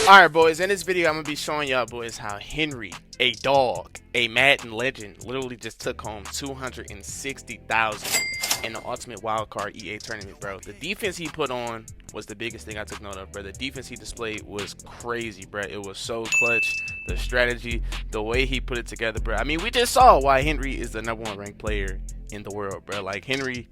Alright boys, in this video I'm going to be showing y'all boys how Henry, a dog, a Madden legend, literally just took home $260,000 in the Ultimate Wildcard EA tournament, bro. The defense he put on was the biggest thing I took note of, bro. The defense he displayed was crazy, bro. It was so clutch. The strategy, the way he put it together, bro. I mean, we just saw why Henry is the #1 ranked player in the world, bro. Like, Henry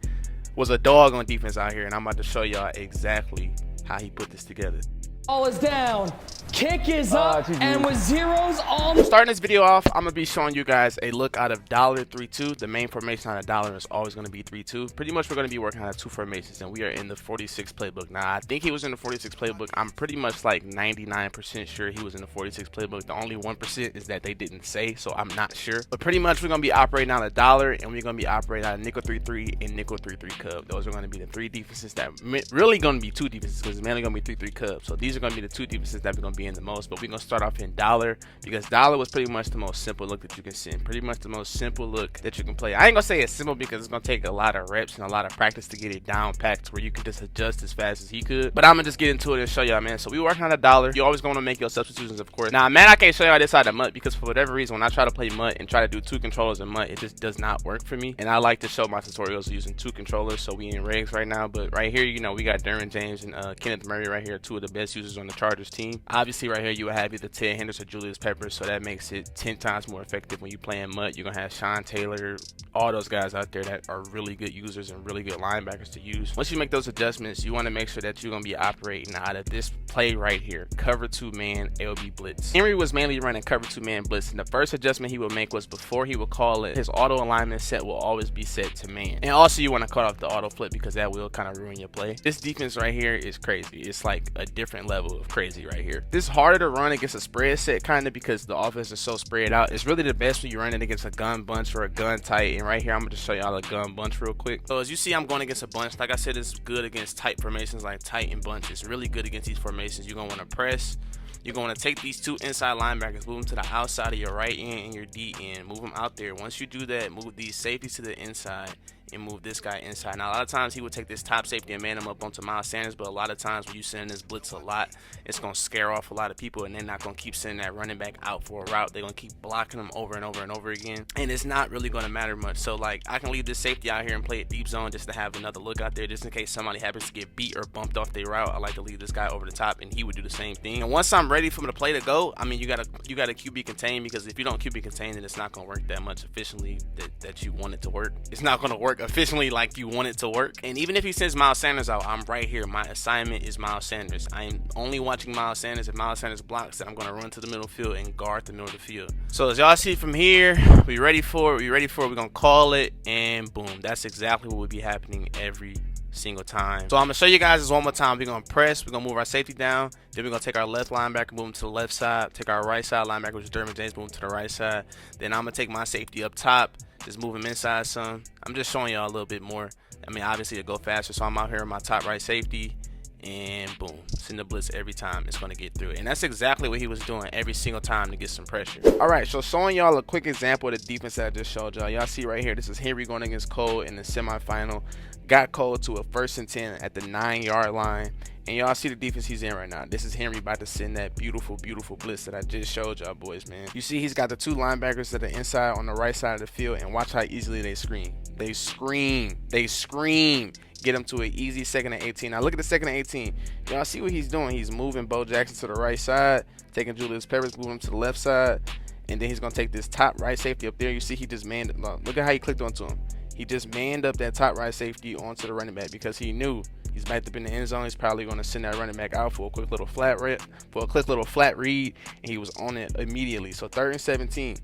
was a dog on defense out here, and I'm about to show y'all exactly how he put this together. Ball is down, kick is up, and with zeros on. Starting this video off, I'm gonna be showing you guys a look out of $3-2. The main formation on $1 is always gonna be 3-2. Pretty much we're gonna be working on 2 formations, and we are in the 46 playbook. Now I think he was in the 46 playbook. I'm pretty much like 99% sure he was in the 46 playbook. The only 1% is that they didn't say, so I'm not sure. But pretty much we're gonna be operating on $1, and we're gonna be operating on nickel 3-3 and nickel 3-3 cub. Those are gonna be the 3 defenses that really gonna be 2 defenses, because it's mainly gonna be 3-3 cub. So these are gonna be the 2 defenses that we're gonna be in the most. But we're gonna start off in $, because $, was pretty much the most simple look that you can send. Pretty much the most simple look that you can play. I ain't gonna say it's simple because it's gonna take a lot of reps and a lot of practice to get it down packed to where you can just adjust as fast as he could. But I'm gonna just get into it and show y'all, man. So we working on $1. You always gonna make your substitutions, of course. Now, man, I can't show y'all this side of MUT because for whatever reason, when I try to play MUT and try to do 2 controllers in MUT, it just does not work for me. And I like to show my tutorials using 2 controllers. So we in regs right now. But right here, you know, we got Derwin James and Kenneth Murray right here, 2 of the best users on the Chargers team. Obviously, right here, you will have either Ted Henderson or Julius Peppers, so that makes it 10 times more effective when you playing MUT. You're gonna have Sean Taylor, all those guys out there that are really good users and really good linebackers to use. Once you make those adjustments, you want to make sure that you're gonna be operating out of this play right here, cover 2 man LB blitz. Henry was mainly running cover 2 man blitz, and the first adjustment he would make was before he would call it, his auto alignment set will always be set to man. And also you want to cut off the auto flip because that will kind of ruin your play. This defense right here is crazy. It's like a different level of crazy right here. This is harder to run against a spread set kind of because the offense is so spread out. It's really the best when you're running against a gun bunch or a gun tight. And right here I'm gonna just show y'all a gun bunch real quick. So as you see, I'm going against a bunch. Like I said, it's good against tight formations like tight and bunch. It's really good against these formations. You're gonna want to press. You're going to take these 2 inside linebackers, move them to the outside of your right end and your D end, move them out there. Once you do that, move these safeties to the inside and move this guy inside. Now a lot of times he would take this top safety and man him up onto Miles Sanders, but a lot of times when you send this blitz a lot, it's going to scare off a lot of people, and they're not going to keep sending that running back out for a route. They're going to keep blocking them over and over and over again, and it's not really going to matter much. So like, I can leave this safety out here and play it deep zone just to have another look out there, just in case somebody happens to get beat or bumped off their route. I like to leave this guy over the top, and he would do the same thing. And once I'm ready for the play to go, I mean, you gotta QB contain, because if you don't QB contain, then it's not going to work that much efficiently that you want it to work. It's not going to work efficiently like you want it to work. And even if he sends Miles Sanders out, I'm right here. My assignment is Miles Sanders. I am only watching Miles Sanders. If Miles Sanders blocks, then I'm going to run to the middle field and guard the middle of the field. So as y'all see from here, we ready for it. We're going to call it, and boom. That's exactly what would be happening every single time. So I'm gonna show you guys this one more time. We're gonna press, we're gonna move our safety down, then we're gonna take our left linebacker, move him to the left side, take our right side linebacker, which is Derwin James, move him to the right side. Then I'm gonna take my safety up top, just move him inside some. I'm just showing y'all a little bit more. I mean, obviously to go faster, so I'm out here in my top right safety, and boom, send the blitz every time. It's going to get through it. And that's exactly what he was doing every single time to get some pressure. All right, so showing y'all a quick example of the defense that I just showed y'all. Y'all see right here, this is Henry going against Cole in the semifinal. Got Cole to a 1st and 10 at the 9-yard line. And y'all see the defense he's in right now. This is Henry about to send that beautiful, beautiful blitz that I just showed y'all boys, man. You see he's got the 2 linebackers that are inside on the right side of the field, and watch how easily they scream. They scream. They scream. Get him to an easy 2nd and 18. Now look at the 2nd and 18. Y'all see what he's doing. He's moving Bo Jackson to the right side, taking Julius Peppers, moving him to the left side, and then he's going to take this top right safety up there. You see he just manned. Look at how he clicked onto him. He just manned up that top right safety onto the running back because he knew he's backed up in the end zone. He's probably going to send that running back out for a quick little flat read, and he was on it immediately. So 3rd and 17.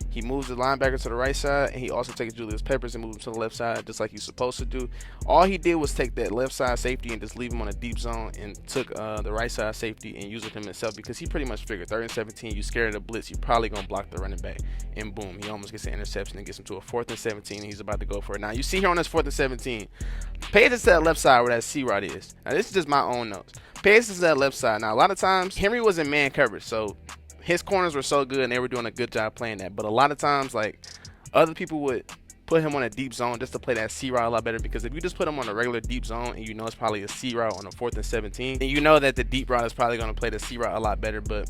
He moves the linebacker to the right side, and he also takes Julius Peppers and moves him to the left side, just like he's supposed to do. All he did was take that left side safety and just leave him on a deep zone, and took the right side safety and used it himself, because he pretty much figured 3rd and 17, you scared of the blitz, you're probably going to block the running back. And boom, he almost gets an interception and gets him to a 4th and 17, and he's about to go for it. Now, you see here on this 4th and 17, pay attention to that left side where that C-Rod is. Now, this is just my own notes. Pay attention to that left side. Now, a lot of times, Henry was in man coverage, so his corners were so good and they were doing a good job playing that. But a lot of times, like, other people would put him on a deep zone just to play that C route a lot better, because if you just put him on a regular deep zone and you know it's probably a C route on a 4th and 17, then you know that the deep route is probably going to play the C route a lot better. But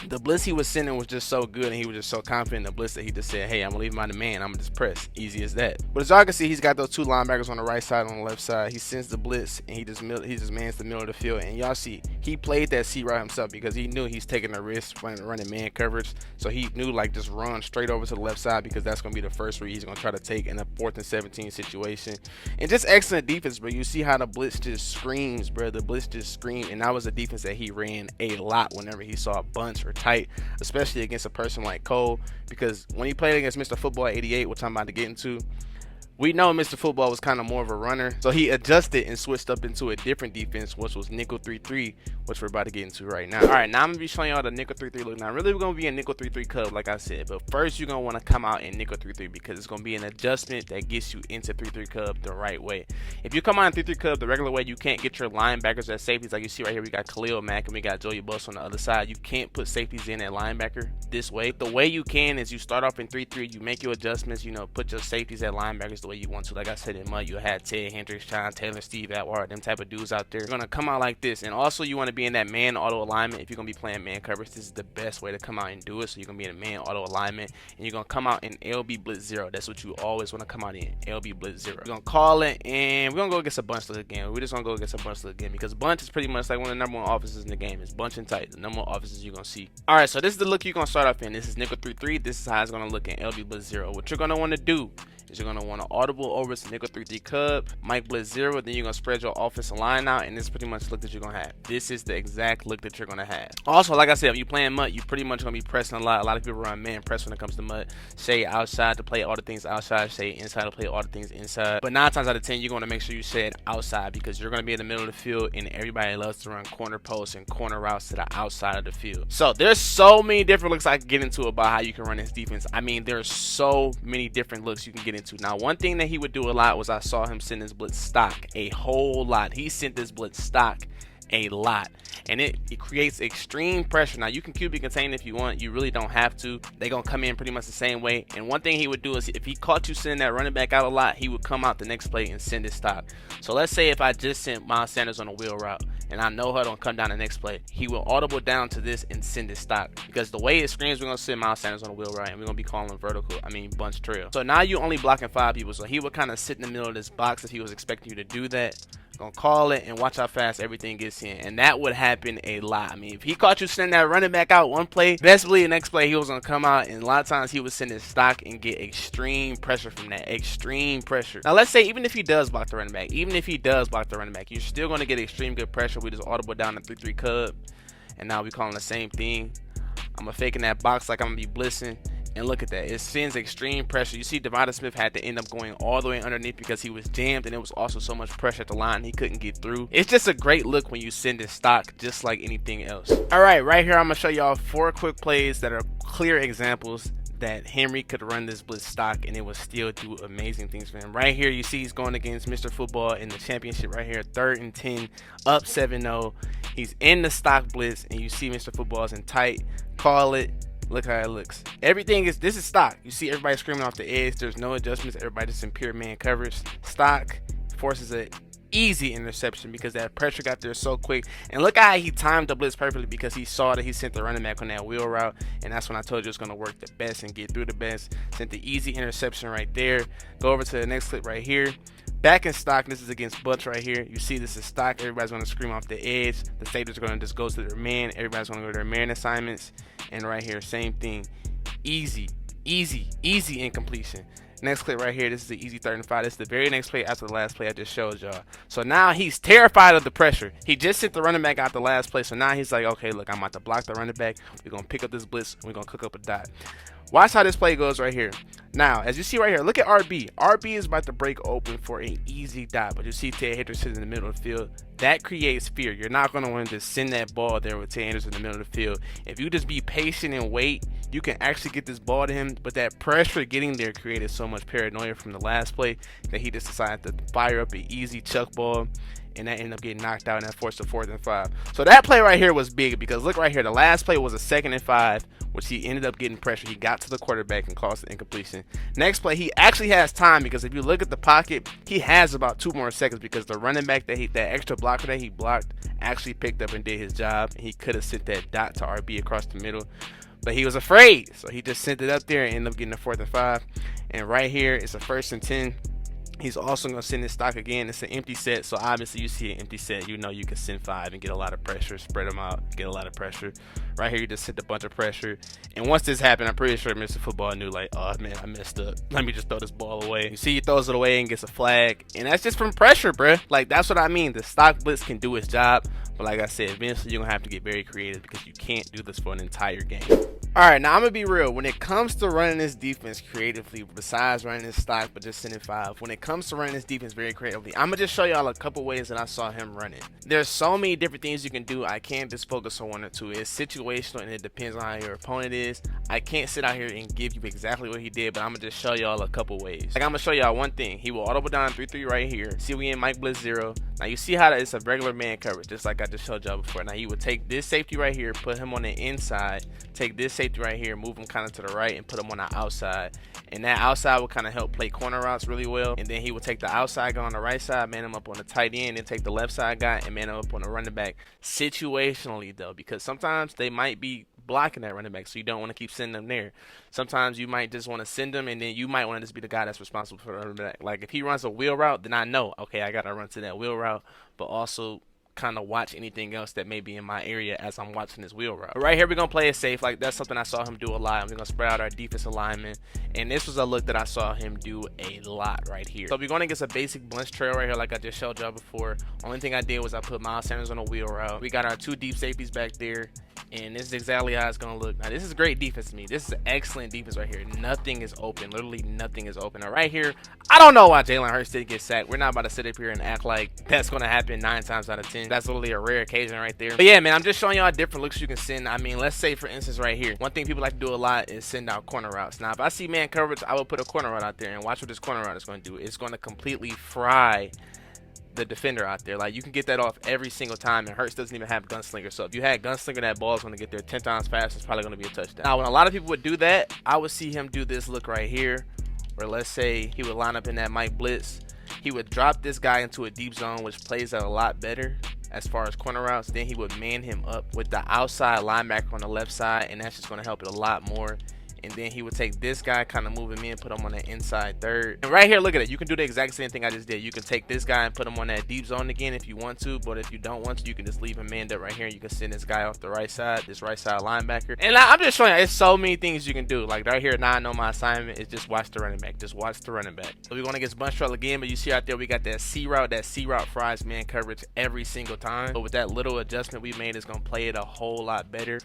the blitz he was sending was just so good, and he was just so confident in the blitz that he just said, hey, I'm gonna leave him on the man, I'm gonna just press. Easy as that. But as y'all can see, he's got those 2 linebackers on the right side, on the left side. He sends the blitz and he just mans the middle of the field. And y'all see, he played that C route himself because he knew he's taking a risk running man coverage. So he knew, like, just run straight over to the left side, because that's gonna be the first read he's gonna try to take in a 4th and 17 situation. And just excellent defense, bro. You see how the blitz just screams, bro. The blitz just screamed, and that was a defense that he ran a lot whenever he saw a bunch or tight, especially against a person like Cole, because when he played against Mr. Football 88, which I'm about to get into, we know Mr. Football was kind of more of a runner, so he adjusted and switched up into a different defense, which was nickel 3-3, which we're about to get into right now. All right, now I'm gonna be showing y'all the nickel 3-3 look. Now really we're gonna be a nickel 3-3 cub, like I said, but first you're gonna want to come out in nickel 3-3, because it's gonna be an adjustment that gets you into 3-3 cub the right way. If you come out in 3-3 cub the regular way, you can't get your linebackers as safeties. Like you see right here, we got Khalil Mack and we got Joey Buss on the other side. You can't put safeties in at linebacker this way. The way you can is you start off in 3-3, you make your adjustments, you know, put your safeties at linebackers the way you want to. Like I said in MUT, you had Ted Hendricks, Sean Taylor, Steve Atwater, them type of dudes out there. You're gonna come out like this. And also you want to be in that man auto alignment. If you're gonna be playing man coverage, this is the best way to come out and do it. So you're gonna be in a man auto alignment, and you're gonna come out in LB Blitz 0. That's what you always want to come out in, LB Blitz 0. We're gonna call it, and we're gonna go against a bunch look again. We're just gonna go against a bunch look again, because bunch is pretty much like one of the #1 offenses in the game. It's bunch and tight, the #1 offenses you're gonna see. All right, so this is the look you're gonna start off in. This is nickel 3-3. This is how it's gonna look in LB Blitz 0. What you're gonna want to do is you're gonna want to audible over to nickel 3-3 cub, Mike Blitz 0. Then you're gonna spread your offensive line out, and this is pretty much the look that you're gonna have. This is the exact look that you're gonna have. Also, like I said, if you playing MUT, you pretty much gonna be pressing a lot. A lot of people run man press when it comes to MUT. Say outside to play all the things outside, say inside to play all the things inside. But 9 times out of 10, you're gonna make sure you say it outside, because you're gonna be in the middle of the field, and everybody loves to run corner posts and corner routes to the outside of the field. So there's so many different looks I can get into about how you can run this defense. I mean, there's so many different looks you can get into. Now, one thing that he would do a lot was I saw him send his blitz stock a whole lot. He sent this blitz stock a lot, and it creates extreme pressure. Now you can QB contain if you want, you really don't have to. They're gonna come in pretty much the same way. And one thing he would do is if he caught you sending that running back out a lot, he would come out the next play and send his stock. So let's say if I just sent Miles Sanders on a wheel route and I know her don't come down the next play, he will audible down to this and send his stock, because the way it screams, we're gonna send Miles Sanders on a wheel route and we're gonna be calling vertical, bunch trail. So now you're only blocking 5 people, so he would kind of sit in the middle of this box if he was expecting you to do that. Gonna call it and watch how fast everything gets in, and that would happen a lot. I mean, if he caught you sending that running back out one play, best believe the next play he was gonna come out, and a lot of times he would send his stock and get extreme pressure from that. Extreme pressure. Now let's say even if he does block the running back, you're still gonna get extreme good pressure. We just audible down the 3-3 cub, and now we calling the same thing. I'm gonna fake in that box like I'm gonna be blitzing. And look at that, it sends extreme pressure. You see Devonta Smith had to end up going all the way underneath because he was jammed, and it was also so much pressure at the line he couldn't get through. It's just a great look when you send it stock, just like anything else. All right, right here I'm gonna show y'all 4 quick plays that are clear examples that Henry could run this blitz stock and it would still do amazing things for him. Right here you see he's going against Mr. Football in the championship right here, 3rd and 10, up 7-0. He's in the stock blitz, and you see Mr. Football's in tight. Call it. Look how it looks. Everything is, this is stock. You see everybody screaming off the edge. There's no adjustments. Everybody just in pure man coverage. Stock forces an easy interception because that pressure got there so quick. And look how he timed the blitz perfectly, because he saw that he sent the running back on that wheel route, and that's when I told you it's going to work the best and get through the best. Sent the easy interception right there. Go over to the next clip right here. Back in stock, this is against Butch right here. You see this is stock. Everybody's going to scream off the edge. The safeties are going to just go to their man. Everybody's going to go to their man assignments. And right here, same thing. Easy incompletion. Next clip right here, this is the easy 3rd and 5. This is the very next play after the last play I just showed y'all. So now he's terrified of the pressure. He just sent the running back out the last play. So now he's like, okay, look, I'm about to block the running back. We're going to pick up this blitz. We're going to cook up a dot. Watch how this play goes right here. Now, as you see right here, look at RB. RB is about to break open for an easy dot, but you see Ted Hendricks in the middle of the field. That creates fear. You're not going to want to just send that ball there with Ted Hendricks in the middle of the field. If you just be patient and wait, you can actually get this ball to him, but that pressure getting there created so much paranoia from the last play that he just decided to fire up an easy chuck ball, and that ended up getting knocked out, and that forced a 4th and 5. So that play right here was big, because look right here, the last play was a 2nd and 5 which he ended up getting pressure. He got to the quarterback and caused the incompletion. Next play, he actually has time, because if you look at the pocket, he has about 2 more seconds, because the running back that extra blocker that he blocked actually picked up and did his job. He could have sent that dot to RB across the middle, but he was afraid, so he just sent it up there and ended up getting a 4th and 5. And right here, it's a 1st and 10. He's also going to send his stock again. It's an empty set, so obviously you see an empty set, you know you can send 5 and get a lot of pressure, spread them out, get a lot of pressure. Right here, you just sent a bunch of pressure. And once this happened, I'm pretty sure Mr. Football knew, like, oh man, I messed up. Let me just throw this ball away. You see, he throws it away and gets a flag, and that's just from pressure, bruh. Like, that's what I mean. The stock blitz can do its job, but like I said, eventually you're going to have to get very creative, because you can't do this for an entire game. Alright, now I'm going to be real. When it comes to running this defense creatively, besides running this stock but just sending 5, when it comes to running this defense very creatively, I'm going to just show y'all a couple ways that I saw him run it. There's so many different things you can do. I can't just focus on 1 or 2. It's situational, and it depends on how your opponent is. I can't sit out here and give you exactly what he did, but I'm going to just show y'all a couple ways. Like, I'm going to show y'all one thing. He will audible down 3-3 right here. See, we in Mike Blitz 0. Now, you see how that it's a regular man coverage, just like I just showed y'all before. Now, he would take this safety right here, put him on the inside, take this safety right here, move him kind of to the right, and put him on the outside. And that outside will kind of help play corner routes really well. And then he will take the outside guy on the right side, man him up on the tight end, and take the left side guy and man him up on the running back. Situationally, though, because sometimes they might be blocking that running back, so you don't want to keep sending them there. Sometimes you might just want to send them, and then you might want to just be the guy that's responsible for the running back. Like, if he runs a wheel route, then I know, okay, I got to run to that wheel route, but also kind of watch anything else that may be in my area as I'm watching this wheel route. But right here, we're going to play it safe. Like, that's something I saw him do a lot. We're going to spread out our defensive linemen, and this was a look that I saw him do a lot right here. So we're going against a basic blitz trail right here, like I just showed y'all before. Only thing I did was I put Miles Sanders on a wheel route. We got our 2 deep safeties back there, and this is exactly how it's going to look. Now, this is great defense to me. This is excellent defense right here. Nothing is open. Literally nothing is open. Now, right here, I don't know why Jalen Hurts didn't get sacked. We're not about to sit up here and act like that's going to happen 9 times out of 10. That's literally a rare occasion right there. But yeah, man, I'm just showing y'all different looks you can send. I mean, let's say, for instance, right here, one thing people like to do a lot is send out corner routes. Now, if I see man coverage, I will put a corner route out there, and watch what this corner route is going to do. It's going to completely fry the defender out there. Like, you can get that off every single time, and Hurts doesn't even have Gunslinger. So if you had Gunslinger, that ball is going to get there 10 times faster. It's probably going to be a touchdown. Now, when a lot of people would do that, I would see him do this look right here, where let's say he would line up in that Mike Blitz. He would drop this guy into a deep zone, which plays out a lot better as far as corner routes. Then he would man him up with the outside linebacker on the left side, and that's just going to help it a lot more. And then he would take this guy, kind of move him in, put him on the inside third. And right here, look at it. You can do the exact same thing I just did. You can take this guy and put him on that deep zone again if you want to. But if you don't want to, you can just leave him manned up right here. And you can send this guy off the right side, this right side linebacker. And I'm just showing you, it's so many things you can do. Like right here, now I know my assignment is just watch the running back. Just watch the running back. So we're going against bunch trail again. But you see out there, we got that C route. That C route fries man coverage every single time. But with that little adjustment we made, it's going to play it a whole lot better.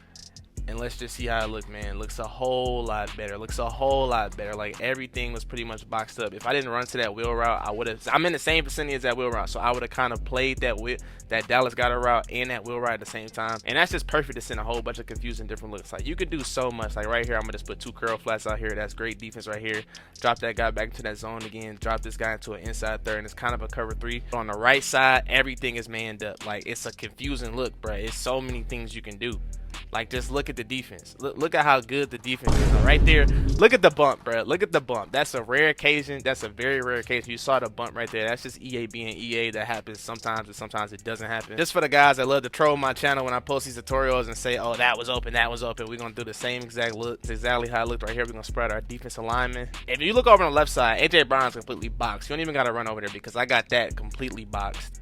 And let's just see how it looks, man. It looks a whole lot better. Looks a whole lot better. Like, everything was pretty much boxed up. If I didn't run to that wheel route, I would have. I'm in the same vicinity as that wheel route, so I would have kind of played that Dallas got a route and that wheel route at the same time. And that's just perfect to send a whole bunch of confusing different looks. Like, you could do so much. Like right here, I'm gonna just put 2 curl flats out here. That's great defense right here. Drop that guy back into that zone again. Drop this guy into an inside third, and it's kind of a cover 3. On the right side, everything is manned up. Like, it's a confusing look, bro. It's so many things you can do. Like, just look at the defense. Look at how good the defense is. Right there, look at the bump, bro. Look at the bump. That's a rare occasion. That's a very rare occasion. You saw the bump right there. That's just EA being EA. That happens sometimes, and sometimes it doesn't happen. Just for the guys that love to troll my channel when I post these tutorials and say, oh, that was open, that was open. We're going to do the same exact look. It's exactly how it looked right here. We're going to spread our defensive lineman. If you look over on the left side, AJ Brown's completely boxed. You don't even got to run over there because I got that completely boxed.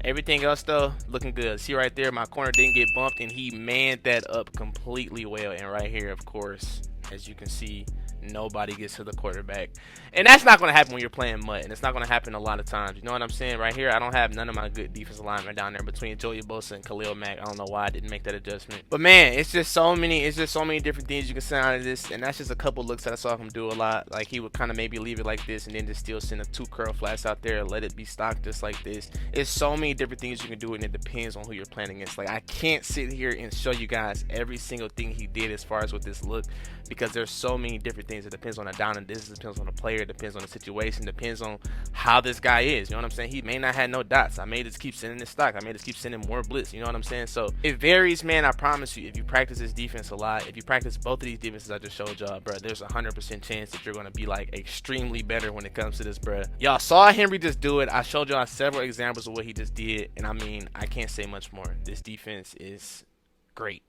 Everything else, though, looking good. See right there, my corner didn't get bumped, and he manned that up completely well. And right here, of course, as you can see, nobody gets to the quarterback. And that's not going to happen when you're playing MUT, and it's not going to happen a lot of times. You know what I'm saying? Right here, I don't have none of my good defensive linemen down there between Joey Bosa and Khalil Mack. I don't know why I didn't make that adjustment. But man, it's just so many different things you can send out of this, and that's just a couple looks that I saw him do a lot. Like, he would kind of maybe leave it like this and then just still send a 2 curl flats out there, let it be stocked just like this. It's so many different things you can do, and it depends on who you're playing against. Like, I can't sit here and show you guys every single thing he did as far as with this look, because there's so many different things things. It depends on the down and distance, depends on the player, depends on the situation, depends on how this guy is. You know what I'm saying? He may not have no dots. I may just keep sending this stock. I may just keep sending more blitz. You know what I'm saying? So it varies, man. I promise you, if you practice this defense a lot, if you practice both of these defenses I just showed y'all, bro, there's a 100% chance that you're gonna be like extremely better when it comes to this, bro. Y'all saw Henry just do it. I showed y'all several examples of what he just did, and I mean, I can't say much more. This defense is great.